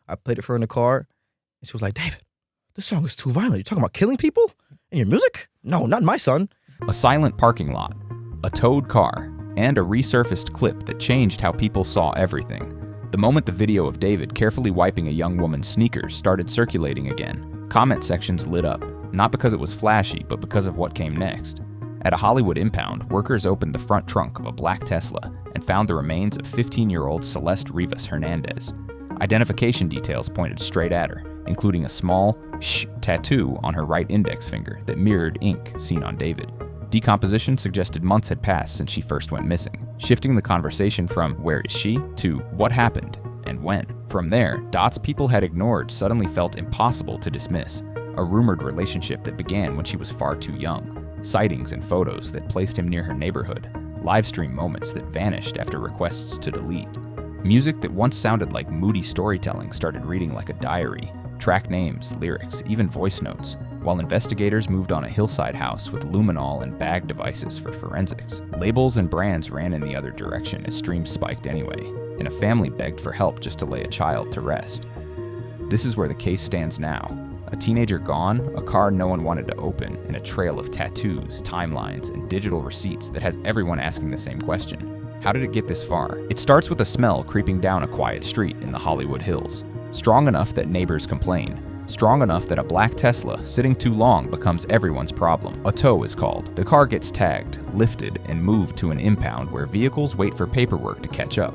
I played it for her in the car, and she was like, David, this song is too violent. You're talking about killing people in your music? No, not my son. A silent parking lot, a towed car, and a resurfaced clip that changed how people saw everything. The moment the video of David carefully wiping a young woman's sneakers started circulating again, comment sections lit up, not because it was flashy, but because of what came next. At a Hollywood impound, workers opened the front trunk of a black Tesla and found the remains of 15-year-old Celeste Rivas Hernandez. Identification details pointed straight at her, including a small "sh" tattoo on her right index finger that mirrored ink seen on David. Decomposition suggested months had passed since she first went missing, shifting the conversation from "where is she?" to "what happened?" and "when?" From there, dots people had ignored suddenly felt impossible to dismiss. A rumored relationship that began when she was far too young, sightings and photos that placed him near her neighborhood, livestream moments that vanished after requests to delete. Music that once sounded like moody storytelling started reading like a diary, track names, lyrics, even voice notes, while investigators moved on a hillside house with luminol and bag devices for forensics. Labels and brands ran in the other direction as streams spiked anyway, and a family begged for help just to lay a child to rest. This is where the case stands now. A teenager gone, a car no one wanted to open, and a trail of tattoos, timelines, and digital receipts that has everyone asking the same question. How did it get this far? It starts with a smell creeping down a quiet street in the Hollywood Hills. Strong enough that neighbors complain. Strong enough that a black Tesla sitting too long becomes everyone's problem. A tow is called. The car gets tagged, lifted, and moved to an impound where vehicles wait for paperwork to catch up.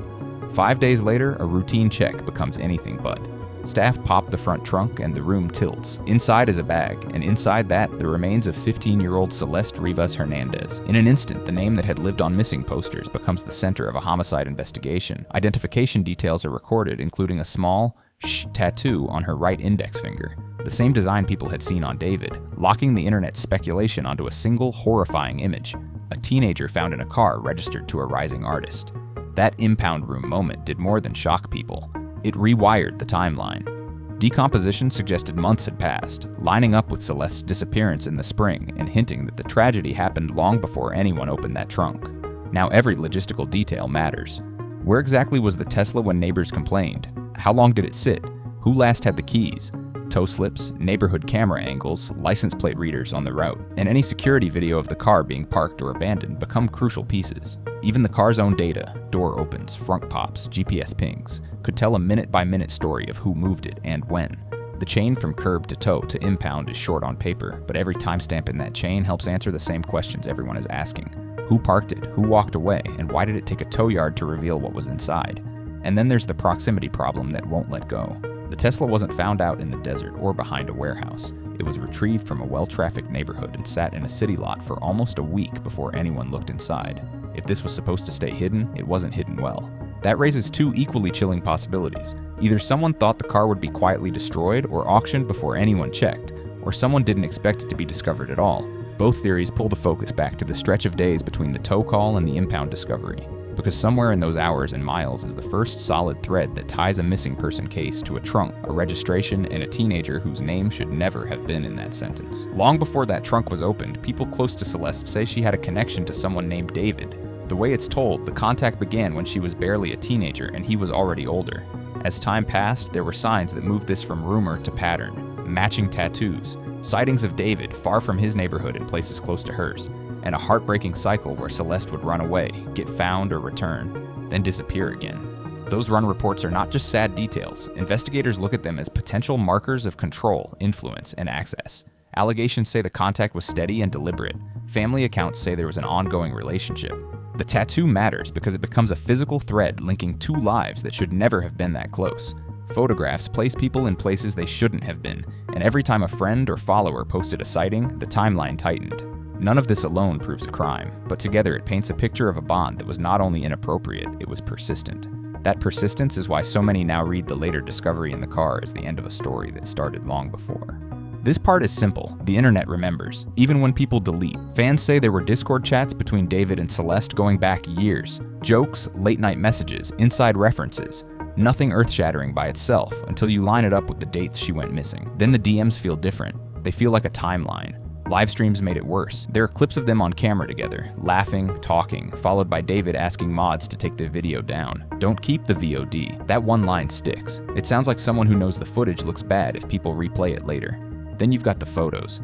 5 days later, a routine check becomes anything but. Staff pop the front trunk and the room tilts. Inside is a bag, and inside that, the remains of 15-year-old Celeste Rivas Hernandez. In an instant, the name that had lived on missing posters becomes the center of a homicide investigation. Identification details are recorded, including a small "sh" tattoo on her right index finger, the same design people had seen on David, locking the internet's speculation onto a single horrifying image: a teenager found in a car registered to a rising artist. That impound room moment did more than shock people. It rewired the timeline. Decomposition suggested months had passed, lining up with Celeste's disappearance in the spring and hinting that the tragedy happened long before anyone opened that trunk. Now every logistical detail matters. Where exactly was the Tesla when neighbors complained? How long did it sit? Who last had the keys? Tow slips, neighborhood camera angles, license plate readers on the route, and any security video of the car being parked or abandoned become crucial pieces. Even the car's own data, door opens, front pops, GPS pings, could tell a minute-by-minute story of who moved it and when. The chain from curb to tow to impound is short on paper, but every timestamp in that chain helps answer the same questions everyone is asking. Who parked it? Who walked away? And why did it take a tow yard to reveal what was inside? And then there's the proximity problem that won't let go. The Tesla wasn't found out in the desert or behind a warehouse. It was retrieved from a well-trafficked neighborhood and sat in a city lot for almost a week before anyone looked inside. If this was supposed to stay hidden, it wasn't hidden well. That raises two equally chilling possibilities. Either someone thought the car would be quietly destroyed or auctioned before anyone checked, or someone didn't expect it to be discovered at all. Both theories pull the focus back to the stretch of days between the tow call and the impound discovery, because somewhere in those hours and miles is the first solid thread that ties a missing person case to a trunk, a registration, and a teenager whose name should never have been in that sentence. Long before that trunk was opened, people close to Celeste say she had a connection to someone named David. The way it's told, the contact began when she was barely a teenager and he was already older. As time passed, there were signs that moved this from rumor to pattern. Matching tattoos, sightings of David far from his neighborhood in places close to hers, and a heartbreaking cycle where Celeste would run away, get found or return, then disappear again. Those run reports are not just sad details. Investigators look at them as potential markers of control, influence, and access. Allegations say the contact was steady and deliberate. Family accounts say there was an ongoing relationship. The tattoo matters because it becomes a physical thread linking two lives that should never have been that close. Photographs place people in places they shouldn't have been, and every time a friend or follower posted a sighting, the timeline tightened. None of this alone proves a crime, but together it paints a picture of a bond that was not only inappropriate, it was persistent. That persistence is why so many now read the later discovery in the car as the end of a story that started long before. This part is simple. The internet remembers, even when people delete. Fans say there were Discord chats between David and Celeste going back years. Jokes, late-night messages, inside references. Nothing earth-shattering by itself until you line it up with the dates she went missing. Then the DMs feel different. They feel like a timeline. Live streams made it worse. There are clips of them on camera together, laughing, talking, followed by David asking mods to take the video down. Don't keep the VOD. That one line sticks. It sounds like someone who knows the footage looks bad if people replay it later. Then you've got the photos.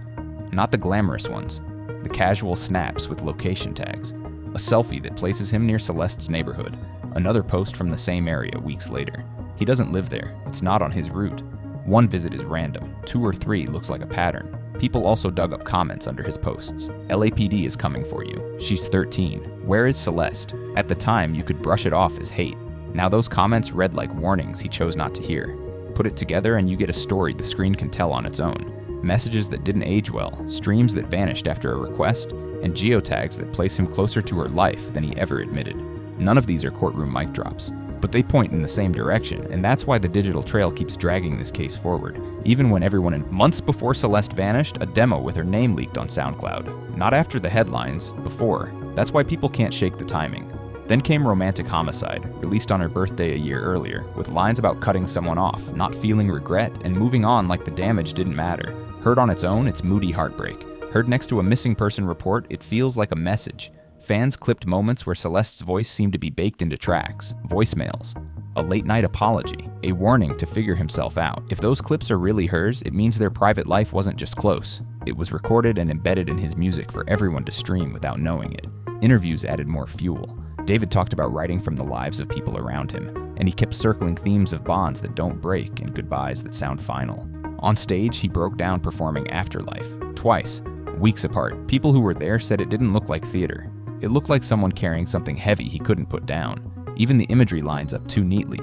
Not the glamorous ones. The casual snaps with location tags. A selfie that places him near Celeste's neighborhood. Another post from the same area weeks later. He doesn't live there. It's not on his route. One visit is random. 2 or 3 looks like a pattern. People also dug up comments under his posts. LAPD is coming for you. She's 13. Where is Celeste? At the time, you could brush it off as hate. Now those comments read like warnings he chose not to hear. Put it together and you get a story the screen can tell on its own. Messages that didn't age well, streams that vanished after a request, and geotags that place him closer to her life than he ever admitted. None of these are courtroom mic drops, but they point in the same direction, and that's why the digital trail keeps dragging this case forward, even when everyone in months before Celeste vanished, a demo with her name leaked on SoundCloud. Not after the headlines, before. That's why people can't shake the timing. Then came Romantic Homicide, released on her birthday a year earlier, with lines about cutting someone off, not feeling regret, and moving on like the damage didn't matter. Heard on its own, it's moody heartbreak. Heard next to a missing person report, it feels like a message. Fans clipped moments where Celeste's voice seemed to be baked into tracks, voicemails. A late-night apology, a warning to figure himself out. If those clips are really hers, it means their private life wasn't just close. It was recorded and embedded in his music for everyone to stream without knowing it. Interviews added more fuel. David talked about writing from the lives of people around him, and he kept circling themes of bonds that don't break and goodbyes that sound final. On stage, he broke down performing Afterlife, twice, weeks apart. People who were there said it didn't look like theater. It looked like someone carrying something heavy he couldn't put down. Even the imagery lines up too neatly.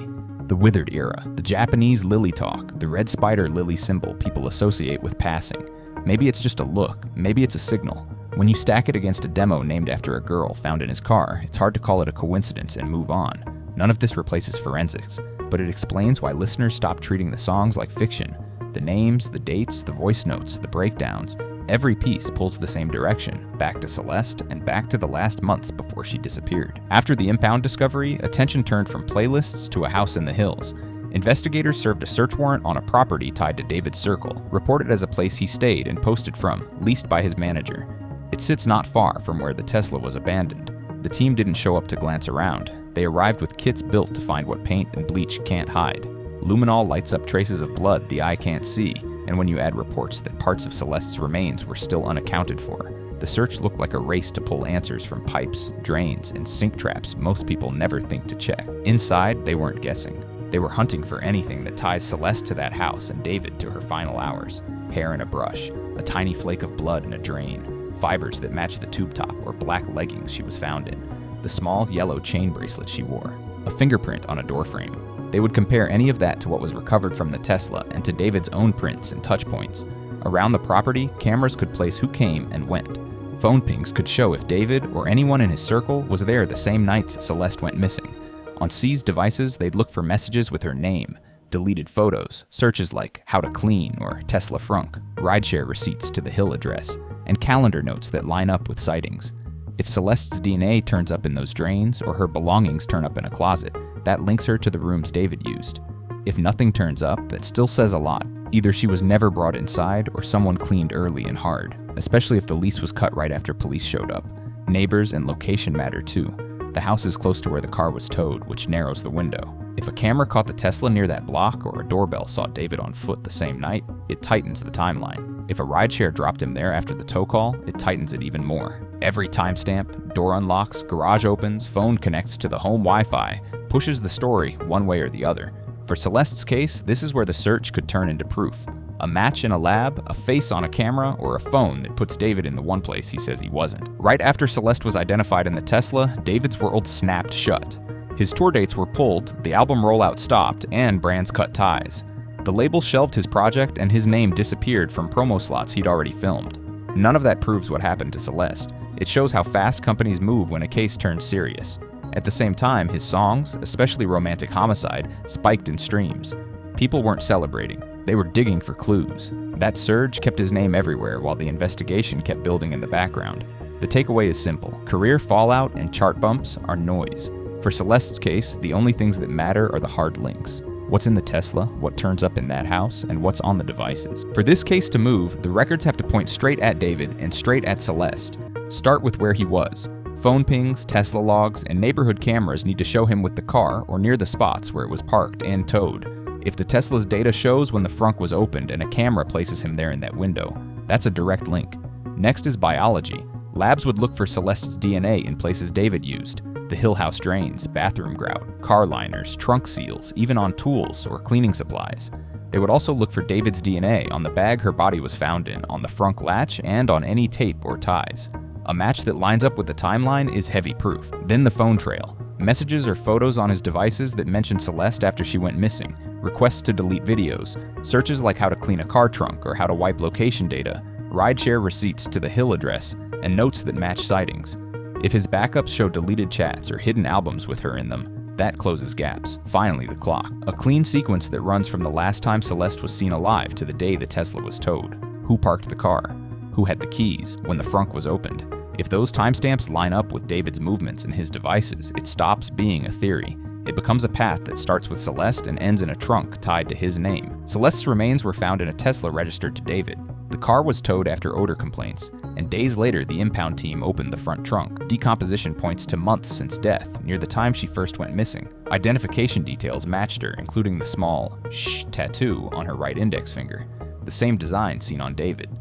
The withered era, the Japanese lily talk, the red spider lily symbol people associate with passing. Maybe it's just a look, maybe it's a signal. When you stack it against a demo named after a girl found in his car, it's hard to call it a coincidence and move on. None of this replaces forensics, but it explains why listeners stopped treating the songs like fiction. The names, the dates, the voice notes, the breakdowns, every piece pulls the same direction, back to Celeste and back to the last months before she disappeared. After the impound discovery, attention turned from playlists to a house in the hills. Investigators served a search warrant on a property tied to David's circle, reported as a place he stayed and posted from, leased by his manager. It sits not far from where the Tesla was abandoned. The team didn't show up to glance around. They arrived with kits built to find what paint and bleach can't hide. Luminol lights up traces of blood the eye can't see, and when you add reports that parts of Celeste's remains were still unaccounted for, the search looked like a race to pull answers from pipes, drains, and sink traps most people never think to check. Inside, they weren't guessing. They were hunting for anything that ties Celeste to that house and David to her final hours. Hair in a brush, a tiny flake of blood in a drain, fibers that match the tube top or black leggings she was found in, the small yellow chain bracelet she wore, a fingerprint on a doorframe. They would compare any of that to what was recovered from the Tesla and to David's own prints and touch points. Around the property, cameras could place who came and went. Phone pings could show if David or anyone in his circle was there the same nights Celeste went missing. On seized devices, they'd look for messages with her name, deleted photos, searches like how to clean or Tesla frunk, rideshare receipts to the Hill address, and calendar notes that line up with sightings. If Celeste's DNA turns up in those drains or her belongings turn up in a closet, that links her to the rooms David used. If nothing turns up, that still says a lot. Either she was never brought inside or someone cleaned early and hard, especially if the lease was cut right after police showed up. Neighbors and location matter too. The house is close to where the car was towed, which narrows the window. If a camera caught the Tesla near that block or a doorbell saw David on foot the same night, it tightens the timeline. If a rideshare dropped him there after the tow call, it tightens it even more. Every timestamp, door unlocks, garage opens, phone connects to the home Wi-Fi, pushes the story one way or the other. For Celeste's case, this is where the search could turn into proof. A match in a lab, a face on a camera, or a phone that puts David in the one place he says he wasn't. Right after Celeste was identified in the Tesla, David's world snapped shut. His tour dates were pulled, the album rollout stopped, and brands cut ties. The label shelved his project and his name disappeared from promo slots he'd already filmed. None of that proves what happened to Celeste. It shows how fast companies move when a case turns serious. At the same time, his songs, especially Romantic Homicide, spiked in streams. People weren't celebrating. They were digging for clues. That surge kept his name everywhere while the investigation kept building in the background. The takeaway is simple. Career fallout and chart bumps are noise. For Celeste's case, the only things that matter are the hard links. What's in the Tesla, what turns up in that house, and what's on the devices. For this case to move, the records have to point straight at David and straight at Celeste. Start with where he was. Phone pings, Tesla logs, and neighborhood cameras need to show him with the car or near the spots where it was parked and towed. If the Tesla's data shows when the frunk was opened and a camera places him there in that window, that's a direct link. Next is biology. Labs would look for Celeste's DNA in places David used. The Hill House drains, bathroom grout, car liners, trunk seals, even on tools or cleaning supplies. They would also look for David's DNA on the bag her body was found in, on the frunk latch, and on any tape or ties. A match that lines up with the timeline is heavy proof. Then the phone trail. Messages or photos on his devices that mention Celeste after she went missing, requests to delete videos, searches like how to clean a car trunk or how to wipe location data, rideshare receipts to the Hill address, and notes that match sightings. If his backups show deleted chats or hidden albums with her in them, that closes gaps. Finally, the clock. A clean sequence that runs from the last time Celeste was seen alive to the day the Tesla was towed. Who parked the car? Who had the keys when the frunk was opened? If those timestamps line up with David's movements and his devices, it stops being a theory. It becomes a path that starts with Celeste and ends in a trunk tied to his name. Celeste's remains were found in a Tesla registered to David. The car was towed after odor complaints, and days later the impound team opened the front trunk. Decomposition points to months since death, near the time she first went missing. Identification details matched her, including the small "shh" tattoo on her right index finger, the same design seen on David.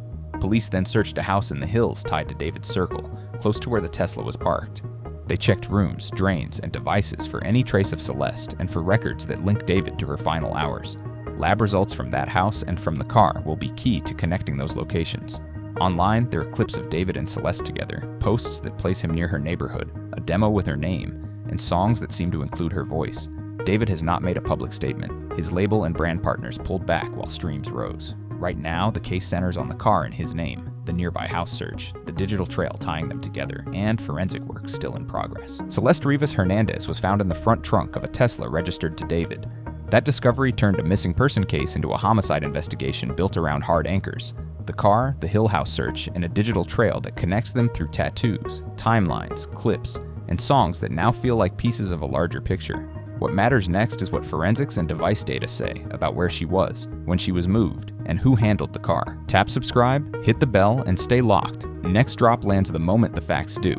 Police then searched a house in the hills tied to David's circle, close to where the Tesla was parked. They checked rooms, drains, and devices for any trace of Celeste and for records that link David to her final hours. Lab results from that house and from the car will be key to connecting those locations. Online, there are clips of David and Celeste together, posts that place him near her neighborhood, a demo with her name, and songs that seem to include her voice. David has not made a public statement. His label and brand partners pulled back while streams rose. Right now, the case centers on the car in his name, the nearby house search, the digital trail tying them together, and forensic work still in progress. Celeste Rivas Hernandez was found in the front trunk of a Tesla registered to David. That discovery turned a missing person case into a homicide investigation built around hard anchors: the car, the Hill House search, and a digital trail that connects them through tattoos, timelines, clips, and songs that now feel like pieces of a larger picture. What matters next is what forensics and device data say about where she was, when she was moved, and who handled the car. Tap subscribe, hit the bell, and stay locked. Next drop lands the moment the facts do.